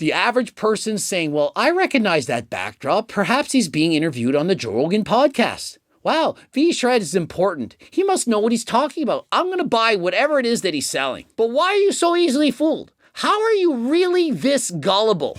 The average person saying, well, I recognize that backdrop. Perhaps he's being interviewed on the Joe Rogan podcast. Wow, Vshred is important. He must know what he's talking about. I'm going to buy whatever it is that he's selling. But why are you so easily fooled? How are you really this gullible?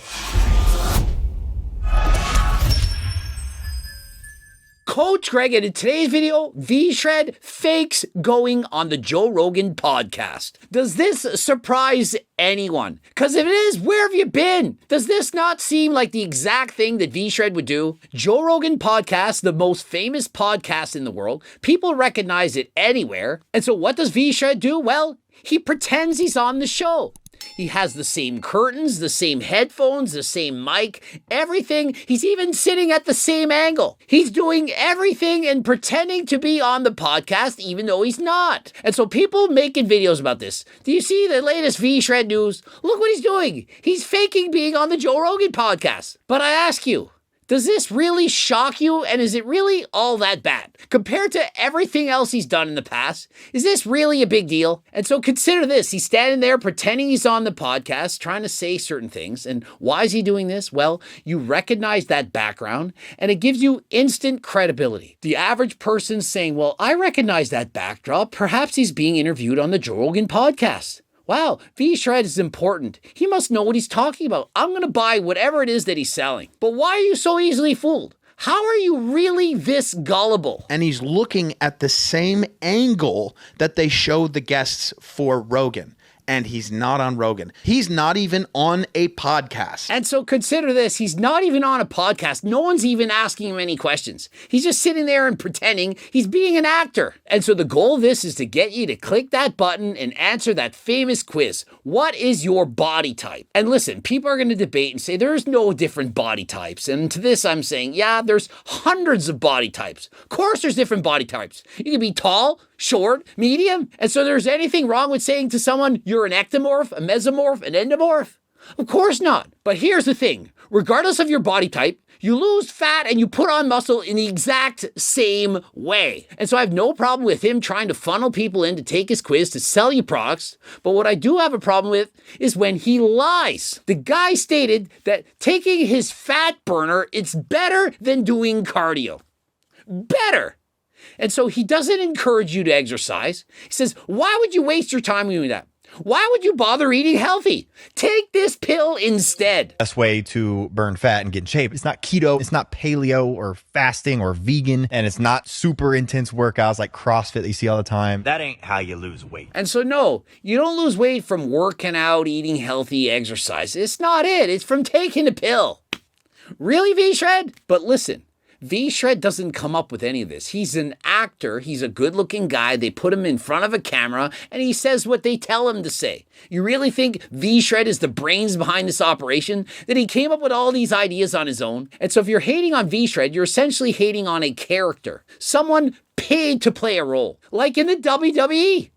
Coach Greg, and in today's video, Vshred fakes going on the Joe Rogan podcast. Does this surprise anyone? Because if it is, where have you been? Does this not seem like the exact thing that Vshred would do? Joe Rogan podcast, the most famous podcast in the world. People recognize it anywhere. And so what does Vshred do? Well, he pretends he's on the show. He has the same curtains, the same headphones, the same mic, everything. He's even sitting at the same angle. He's doing everything and pretending to be on the podcast, even though he's not. And so people making videos about this. Do you see the latest Vshred news? Look what he's doing. He's faking being on the Joe Rogan podcast. But I ask you, does this really shock you? And is it really all that bad? Compared to everything else he's done in the past, is this really a big deal? And so consider this. He's standing there pretending he's on the podcast, trying to say certain things. And why is he doing this? Well, you recognize that background and it gives you instant credibility. The average person saying, well, I recognize that backdrop. Perhaps he's being interviewed on the Joe Rogan podcast. Wow, Vshred is important. He must know what he's talking about. I'm going to buy whatever it is that he's selling. But why are you so easily fooled? How are you really this gullible? And he's looking at the same angle that they showed the guests for Rogan. And he's not on Rogan. He's not even on a podcast. And so consider this. He's not even on a podcast. No one's even asking him any questions. He's just sitting there and pretending he's being an actor. And so the goal of this is to get you to click that button and answer that famous quiz. What is your body type? And listen, people are going to debate and say there's no different body types. And to this, I'm saying, yeah, there's hundreds of body types. Of course, there's different body types. You can be tall, short, medium. And so there's anything wrong with saying to someone, you're an ectomorph, a mesomorph, an endomorph? Of course not. But here's the thing. Regardless of your body type, you lose fat and you put on muscle in the exact same way. And so I have no problem with him trying to funnel people in to take his quiz to sell you products. But what I do have a problem with is when he lies. The guy stated that taking his fat burner, it's better than doing cardio. Better. And so he doesn't encourage you to exercise. He says, why would you waste your time doing that? Why would you bother eating healthy? Take this pill instead. Best way to burn fat and get in shape. It's not keto, it's not paleo or fasting or vegan, and it's not super intense workouts like CrossFit that you see all the time. That ain't how you lose weight. And so no, you don't lose weight from working out, eating healthy, exercise. It's not it. It's from taking a pill. Really, Vshred? But listen. Vshred doesn't come up with any of this. He's an actor. He's a good-looking guy. They put him in front of a camera, and he says what they tell him to say. You really think Vshred is the brains behind this operation? That he came up with all these ideas on his own? And so if you're hating on Vshred, you're essentially hating on a character. Someone paid to play a role. Like in the WWE.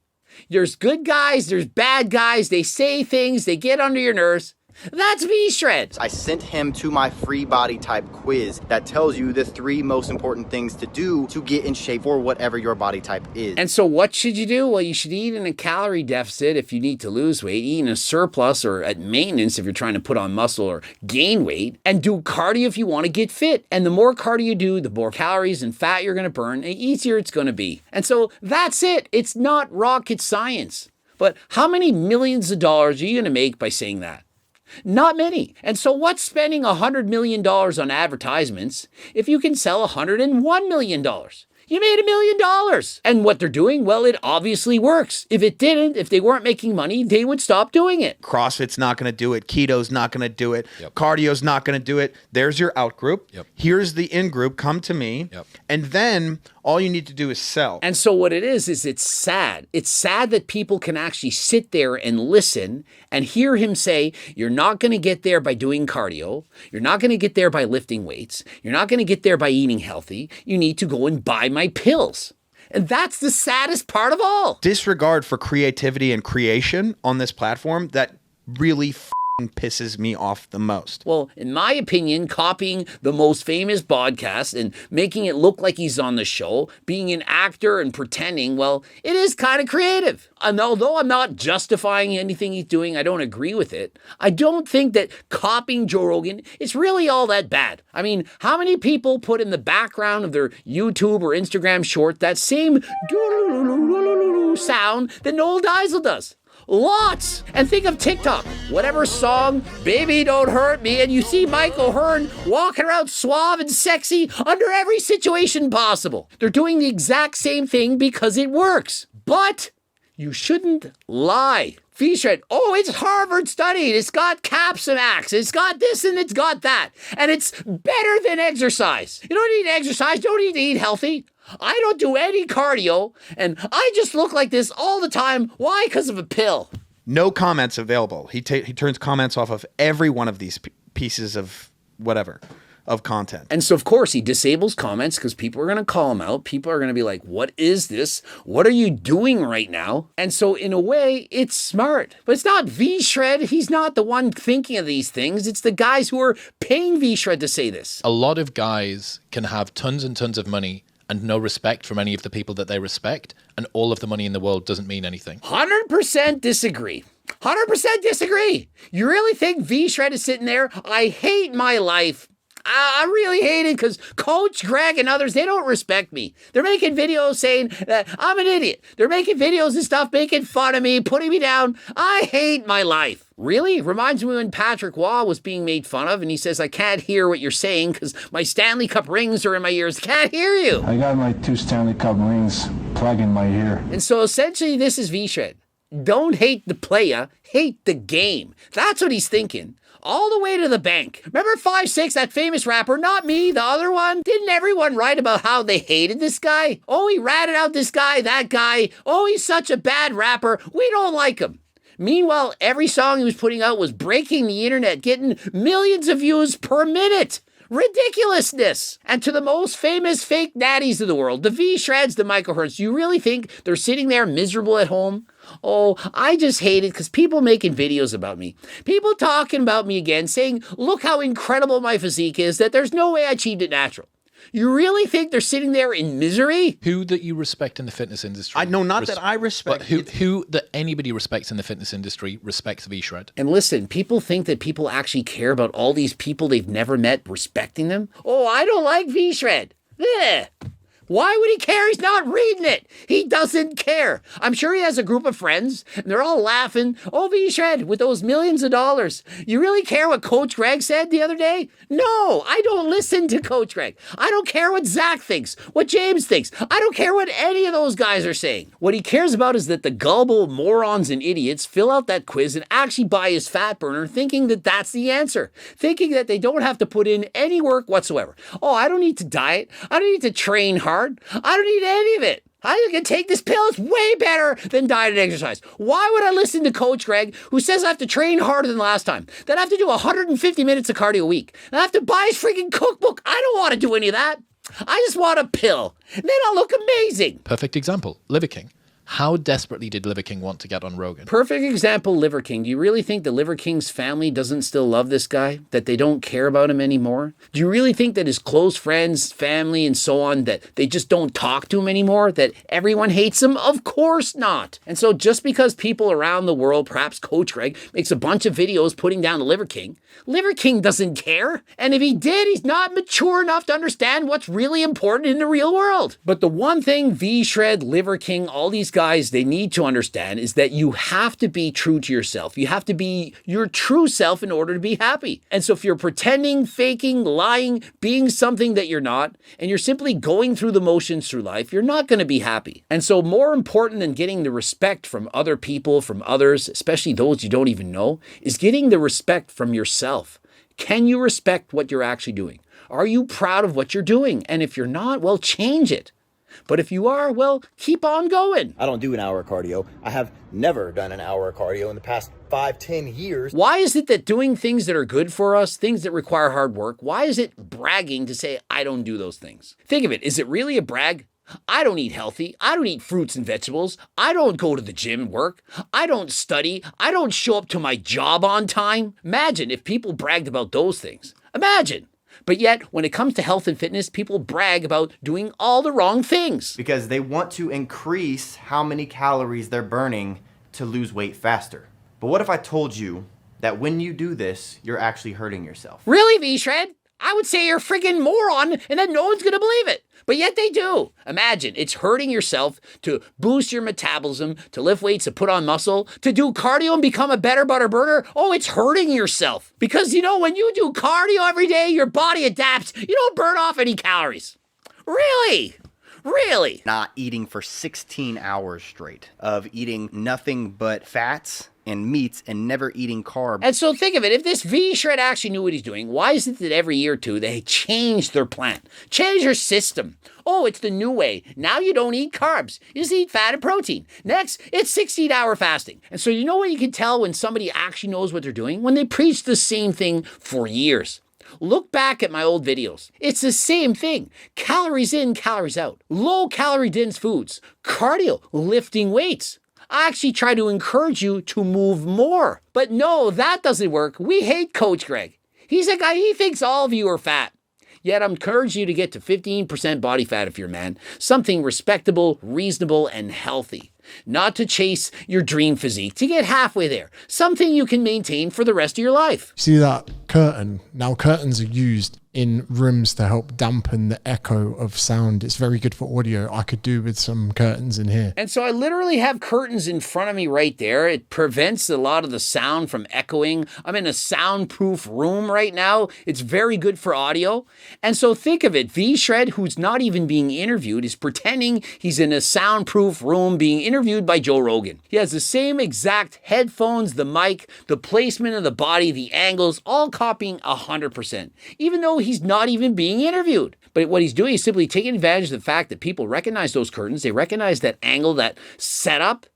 There's good guys, there's bad guys. They say things, they get under your nerves. That's Vshred. I sent him to my free body type quiz that tells you the 3 most important things to do to get in shape for whatever your body type is. And so what should you do? Well, you should eat in a calorie deficit if you need to lose weight, eat in a surplus or at maintenance if you're trying to put on muscle or gain weight, and do cardio if you want to get fit. And the more cardio you do, the more calories and fat you're going to burn, the easier it's going to be. And so that's it. It's not rocket science. But how many millions of dollars are you going to make by saying that? Not many. And so what's spending $100 million on advertisements if you can sell $101 million? You made $1 million. And what they're doing, well, it obviously works. If it didn't, if they weren't making money, they would stop doing it. CrossFit's not going to do it. Keto's not going to do it. Cardio's not going to do it. There's your out group. Here's the in group. Come to me. And then all you need to do is sell. And so what it is it's sad. It's sad that people can actually sit there and listen and hear him say, you're not going to get there by doing cardio. You're not going to get there by lifting weights. You're not going to get there by eating healthy. You need to go and buy my pills. And that's the saddest part of all. Disregard for creativity and creation on this platform that really pisses me off the most. Well, in my opinion, copying the most famous podcast and making it look like he's on the show, being an actor and pretending, well, it is kind of creative. And although I'm not justifying anything he's doing, I don't agree with it. I don't think that copying Joe Rogan is really all that bad. I mean, how many people put in the background of their YouTube or Instagram short that same sound that Noel Diesel does? Lots! And think of TikTok. Whatever song, Baby Don't Hurt Me, and you see Mike O'Hearn walking around suave and sexy under every situation possible. They're doing the exact same thing because it works. But you shouldn't lie. Vshred, oh, it's Harvard studied. It's got Capsamax. It's got this and it's got that. And it's better than exercise. You don't need to exercise. You don't need to eat healthy. I don't do any cardio, and I just look like this all the time. Why? Because of a pill. No comments available. He turns comments off of every one of these pieces of whatever, of content. And so, of course, he disables comments because people are going to call him out. People are going to be like, what is this? What are you doing right now? And so, in a way, it's smart. But it's not Vshred. He's not the one thinking of these things. It's the guys who are paying Vshred to say this. A lot of guys can have tons and tons of money and no respect from any of the people that they respect, and all of the money in the world doesn't mean anything. 100% disagree. 100% disagree. You really think Vshred is sitting there? I hate my life. I really hate it because Coach Greg and others, they don't respect me. They're making videos saying that I'm an idiot. They're making videos and stuff, making fun of me, putting me down. I hate my life. Really? Reminds me when Patrick Waugh was being made fun of and he says, I can't hear what you're saying because my Stanley Cup rings are in my ears. Can't hear you. I got my 2 Stanley Cup rings plugged in my ear. And so essentially this is Vshred. Don't hate the playa, hate the game. That's what he's thinking. All the way to the bank. Remember 5'6", that famous rapper? Not me, the other one. Didn't everyone write about how they hated this guy? Oh, he ratted out this guy, that guy. Oh, he's such a bad rapper. We don't like him. Meanwhile, every song he was putting out was breaking the internet, getting millions of views per minute. Ridiculousness. And to the most famous fake natties of the world, the Vshreds, the Michael Hearns, do you really think they're sitting there miserable at home? Oh, I just hate it because people making videos about me. People talking about me again, saying, look how incredible my physique is, that there's no way I achieved it natural. You really think they're sitting there in misery? Who that you respect in the fitness industry? I know, not that I respect. But who that anybody respects in the fitness industry respects Vshred. And listen, people think that people actually care about all these people they've never met respecting them. Oh, I don't like Vshred. Ugh. Why would he care? He's not reading it. He doesn't care. I'm sure he has a group of friends, and they're all laughing. Oh, Vshred, with those millions of dollars. You really care what Coach Greg said the other day? No, I don't listen to Coach Greg. I don't care what Zach thinks, what James thinks. I don't care what any of those guys are saying. What he cares about is that the gullible morons and idiots fill out that quiz and actually buy his fat burner thinking that that's the answer, thinking that they don't have to put in any work whatsoever. Oh, I don't need to diet. I don't need to train hard. I don't need any of it. I can take this pill. It's way better than diet and exercise. Why would I listen to Coach Greg, who says I have to train harder than last time, that I have to do 150 minutes of cardio a week, and I have to buy his freaking cookbook? I don't want to do any of that. I just want a pill. And then I'll look amazing. Perfect example, Liver King. How desperately did Liver King want to get on Rogan? Perfect example, Liver King. Do you really think the Liver King's family doesn't still love this guy? That they don't care about him anymore? Do you really think that his close friends, family, and so on, that they just don't talk to him anymore? That everyone hates him? Of course not. And so just because people around the world, perhaps Coach Greg, makes a bunch of videos putting down the Liver King doesn't care. And if he did, he's not mature enough to understand what's really important in the real world. But the one thing Vshred, Liver King, all these guys, they need to understand is that you have to be true to yourself. You have to be your true self in order to be happy. And so if you're pretending, faking, lying, being something that you're not, and you're simply going through the motions through life, you're not going to be happy. And so more important than getting the respect from other people, from others, especially those you don't even know, is getting the respect from yourself. Can you respect what you're actually doing? Are you proud of what you're doing? And if you're not, well, change it. But if you are, well, keep on going. I don't do an hour of cardio. I have never done an hour of cardio in the past 5-10 years. Why is it that doing things that are good for us, things that require hard work, why is it bragging to say, I don't do those things? Think of it. Is it really a brag? I don't eat healthy. I don't eat fruits and vegetables. I don't go to the gym and work. I don't study. I don't show up to my job on time. Imagine if people bragged about those things. Imagine. But yet, when it comes to health and fitness, people brag about doing all the wrong things. Because they want to increase how many calories they're burning to lose weight faster. But what if I told you that when you do this, you're actually hurting yourself? Really, Vshred? I would say you're a friggin' moron and that no one's gonna believe it. But yet they do. Imagine, it's hurting yourself to boost your metabolism, to lift weights, to put on muscle, to do cardio and become a better butter burner. Oh, it's hurting yourself. Because when you do cardio every day, your body adapts. You don't burn off any calories. Really? Really? Not eating for 16 hours straight of eating nothing but fats and meats and never eating carbs. And so think of it, if this Vshred actually knew what he's doing, why is it that every year or two they change their plan, change their system? Oh, it's the new way. Now you don't eat carbs. You just eat fat and protein. Next, it's 16-hour fasting. And so you know what you can tell when somebody actually knows what they're doing? When they preach the same thing for years. Look back at my old videos. It's the same thing. Calories in, calories out. Low calorie dense foods. Cardio, lifting weights. I actually try to encourage you to move more. But no, that doesn't work. We hate Coach Greg. He's a guy, he thinks all of you are fat. Yet I'm encouraging you to get to 15% body fat if you're a man. Something respectable, reasonable, and healthy. Not to chase your dream physique, to get halfway there. Something you can maintain for the rest of your life. See that curtain? Now curtains are used in rooms to help dampen the echo of sound. It's very good for audio. I could do with some curtains in here. And so I literally have curtains in front of me right there. It prevents a lot of the sound from echoing. I'm in a soundproof room right now. It's very good for audio. And so think of it, Vshred, who's not even being interviewed, is pretending he's in a soundproof room being interviewed by Joe Rogan. He has the same exact headphones, the mic, the placement of the body, the angles, all copying 100%, even though he's not even being interviewed. But what he's doing is simply taking advantage of the fact that people recognize those curtains, they recognize that angle, that setup,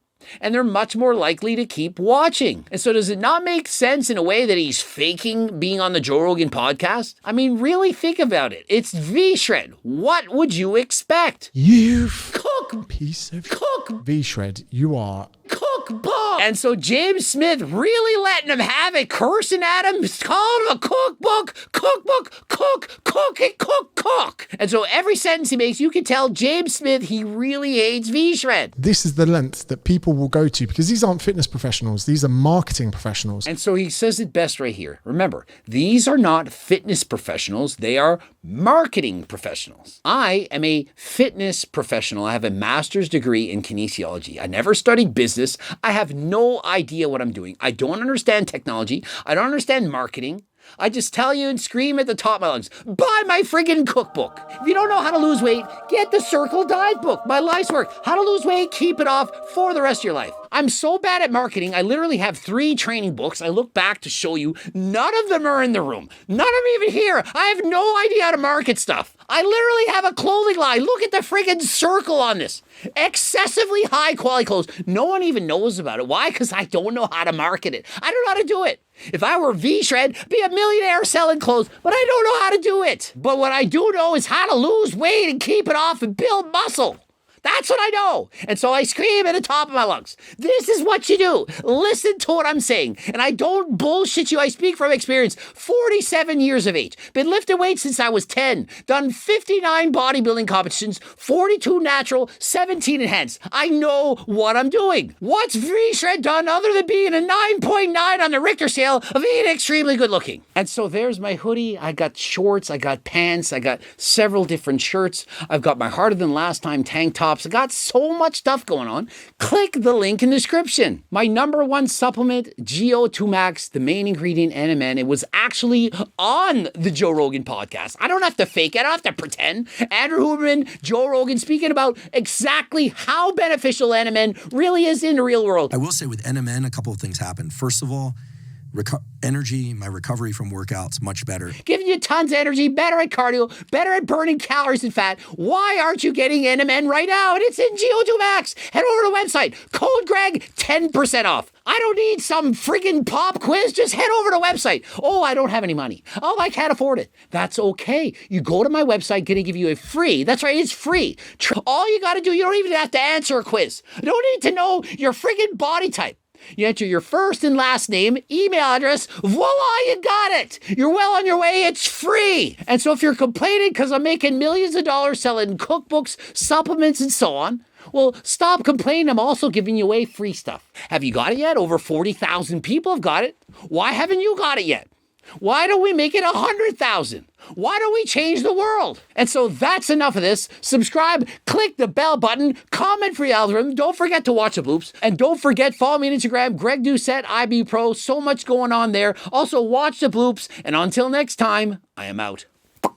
and they're much more likely to keep watching. And so does it not make sense in a way that he's faking being on the Joe Rogan podcast? I mean, really think about it. It's Vshred. What would you expect? You Cook piece of Cook Vshred, you are cookbook. And so James Smith really letting him have it, cursing at him, calling him a cook. And so every sentence he makes, you can tell James Smith, he really hates Vshred. This is the length that people will go to because these aren't fitness professionals. These are marketing professionals. And so he says it best right here. Remember, these are not fitness professionals. They are marketing professionals. I am a fitness professional. I have a master's degree in kinesiology. I never studied business. I have no idea what I'm doing. I don't understand technology. I don't understand marketing. I just tell you and scream at the top of my lungs, buy my friggin' cookbook. If you don't know how to lose weight, get the Circle Diet book, my life's work. How to lose weight, keep it off for the rest of your life. I'm so bad at marketing, I literally have 3 training books. I look back to show you, none of them are in the room. None of them even here. I have no idea how to market stuff. I literally have a clothing line. Look at the friggin' circle on this. Excessively high quality clothes. No one even knows about it. Why? Because I don't know how to market it. I don't know how to do it. If I were Vshred, I'd be a millionaire selling clothes, but I don't know how to do it. But what I do know is how to lose weight and keep it off and build muscle. That's what I know. And so I scream at the top of my lungs. This is what you do. Listen to what I'm saying. And I don't bullshit you. I speak from experience. 47 years of age. Been lifting weights since I was 10. Done 59 bodybuilding competitions, 42 natural, 17 enhanced. I know what I'm doing. What's Vshred done other than being a 9.9 on the Richter scale of being extremely good looking? And so there's my hoodie. I got shorts. I got pants. I got several different shirts. I've got my harder than last time tank top. I got so much stuff going on. Click the link in the description. My #1 supplement, GO2 Max, the main ingredient, NMN, it was actually on the Joe Rogan podcast. I don't have to fake it. I don't have to pretend. Andrew Huberman, Joe Rogan, speaking about exactly how beneficial NMN really is in the real world. I will say with NMN, a couple of things happen. First of all, energy, my recovery from workouts much better. Giving you tons of energy, better at cardio, better at burning calories and fat. Why aren't you getting NMN right now? And it's in GO2 Max. Head over to the website. Code Greg, 10% off. I don't need some friggin' pop quiz. Just head over to the website. Oh, I don't have any money. Oh, I can't afford it. That's okay. You go to my website, gonna give you a free. That's right, it's free. All you gotta do, you don't even have to answer a quiz. You don't need to know your friggin' body type. You enter your first and last name, email address, voila, you got it. You're well on your way, it's free. And so if you're complaining because I'm making millions of dollars selling cookbooks, supplements, and so on, well, stop complaining. I'm also giving you away free stuff. Have you got it yet? Over 40,000 people have got it. Why haven't you got it yet? Why don't we make it 100,000? Why don't we change the world? And so that's enough of this. Subscribe, click the bell button, comment for the algorithm. Don't forget to watch the bloops. And don't forget, follow me on Instagram, Greg Doucette, IB Pro. So much going on there. Also, watch the bloops. And until next time, I am out.